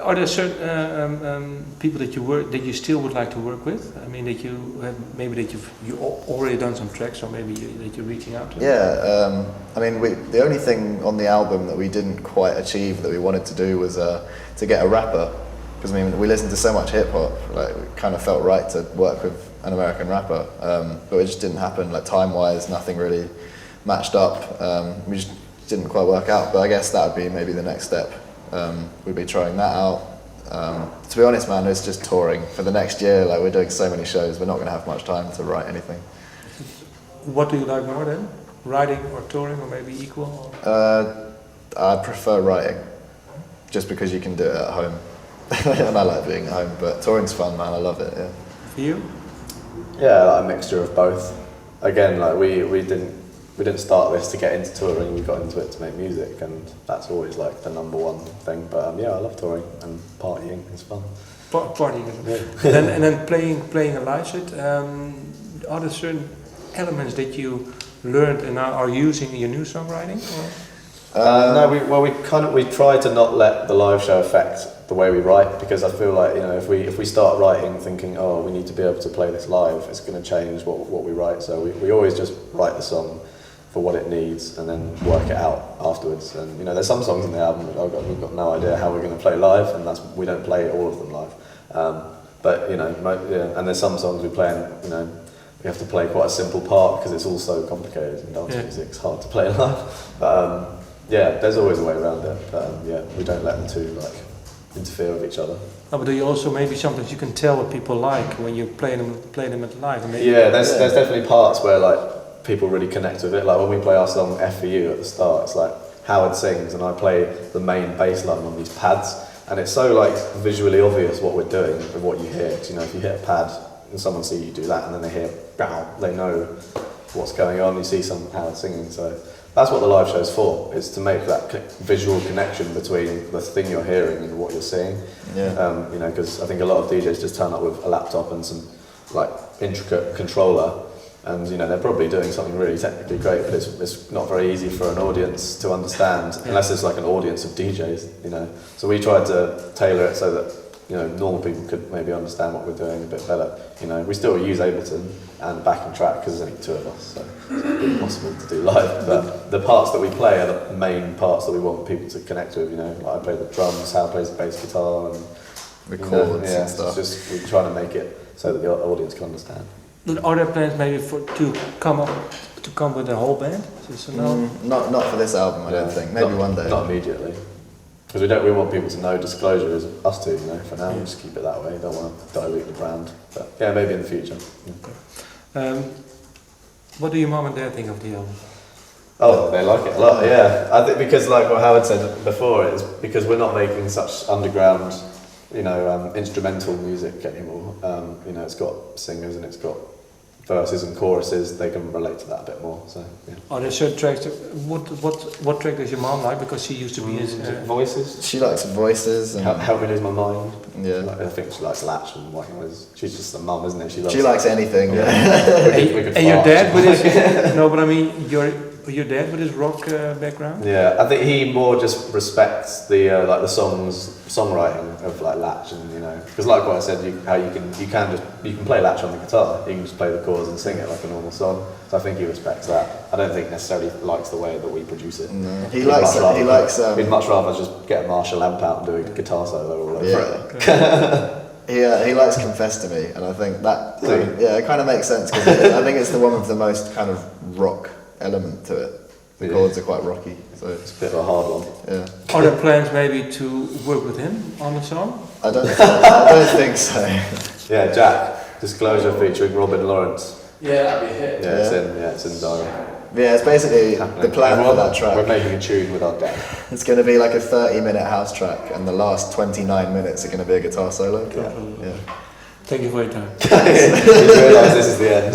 Are there certain people that you still would like to work with? I mean, that you have, maybe that you already done some tracks, or maybe that you're reaching out to? Yeah, I mean, the only thing on the album that we didn't quite achieve that we wanted to do was to get a rapper, because I mean, we listened to so much hip hop, like it kind of felt right to work with an American rapper, but it just didn't happen. Like time-wise, nothing really matched up. We just didn't quite work out. But I guess that would be maybe the next step. We'd be trying that out. To be honest, man, it's just touring for the next year. Like we're doing so many shows, we're not going to have much time to write anything. What do you like more then? Writing or touring, or maybe equal? I prefer writing, just because you can do it at home, and I like being at home. But touring's fun, man. I love it. Yeah. For you? Yeah, like a mixture of both. Again, like we didn't start this to get into touring. We got into it to make music, and that's always like the number one thing. But yeah, I love touring and partying. It's fun. Partying, yeah. and then playing a live set. Are there certain elements that you learned and now are using in your new songwriting? No, we try to not let the live show affect the way we write, because I feel like, you know, if we start writing thinking, oh, we need to be able to play this live, it's going to change what we write. So we always just write the song for what it needs and then work it out afterwards. And you know, there's some songs in the album that we've got no idea how we're going to play live, and we don't play all of them live. But you know, and there's some songs we play, and you know, we have to play quite a simple part because it's all so complicated in dance music. It's hard to play live. But yeah, there's always a way around it. But yeah, we don't let the two like interfere with each other. Oh, but do you also maybe sometimes you can tell what people like when you play them at live? And Yeah, there's definitely parts where like people really connect with it. Like when we play our song F for You at the start, it's like Howard sings and I play the main bass line on these pads, and it's so like visually obvious what we're doing with what you hear. 'Cause, you know, if you hit a pad and someone see you do that, and then they hear bow, they know what's going on. You see some Howard singing, so that's what the live show's for. It's to make that visual connection between the thing you're hearing and what you're seeing. Yeah. You know, because I think a lot of DJs just turn up with a laptop and some like intricate controller, and you know they're probably doing something really technically great, but it's not very easy for an audience to understand unless it's like an audience of DJs. You know, so we tried to tailor it so that, you know, normal people could maybe understand what we're doing a bit better. You know, we still use Ableton and backing track because there's only two of us, so it's impossible to do live. But the parts that we play are the main parts that we want people to connect with. You know, like I play the drums, Hal plays the bass guitar, and records and stuff. It's just we're trying to make it so that the audience can understand. Are there plans maybe to come with a whole band? So no? Not for this album, I don't think. Maybe one day. Not immediately. Because we want people to know Disclosure is us two, you know. For now, we just keep it that way. Don't want to dilute the brand, but yeah, maybe in the future. Okay. What do your mom and dad think of the album? Oh, they like it a lot. Yeah, I think because like what Howard said before, it's because we're not making such underground, you know, instrumental music anymore. You know, it's got singers and it's got verses and choruses. They can relate to that a bit more. So yeah. Are there certain tracks? What track does your mom like? Because she used to be his Voices. She likes Voices. And Help Me Lose My Mind. Yeah. Like, I think she likes Latch and White Noise. She's just a mum, isn't it? She likes anything. Yeah. And your dad with his no, but I mean your dad with his rock background. Yeah, I think he more just respects the like the songwriting of like Latch, and you know, because like what I said, you can play Latch on the guitar. You can just play the chords and sing it like a normal song. So I think he respects that. I don't think necessarily likes the way that we produce it. No. He likes. He'd much rather just get a Marshall amp out and do a guitar solo all over it. Okay. He likes Confess to Me, and I think that it kind of makes sense because I think it's the one with the most kind of rock element to it. The chords are quite rocky, so it's a bit of a hard one. Yeah. Are there plans maybe to work with him on the song? I don't think so. Yeah, Jack, Disclosure featuring Robin Lawrence. Yeah, that'd be a hit. It's in the diary. Yeah, it's basically the plan for that track. We're making a tune with our dad. It's going to be like a 30-minute house track, and the last 29 minutes are going to be a guitar solo. Yeah. Thank you for your time. You realise this is the end.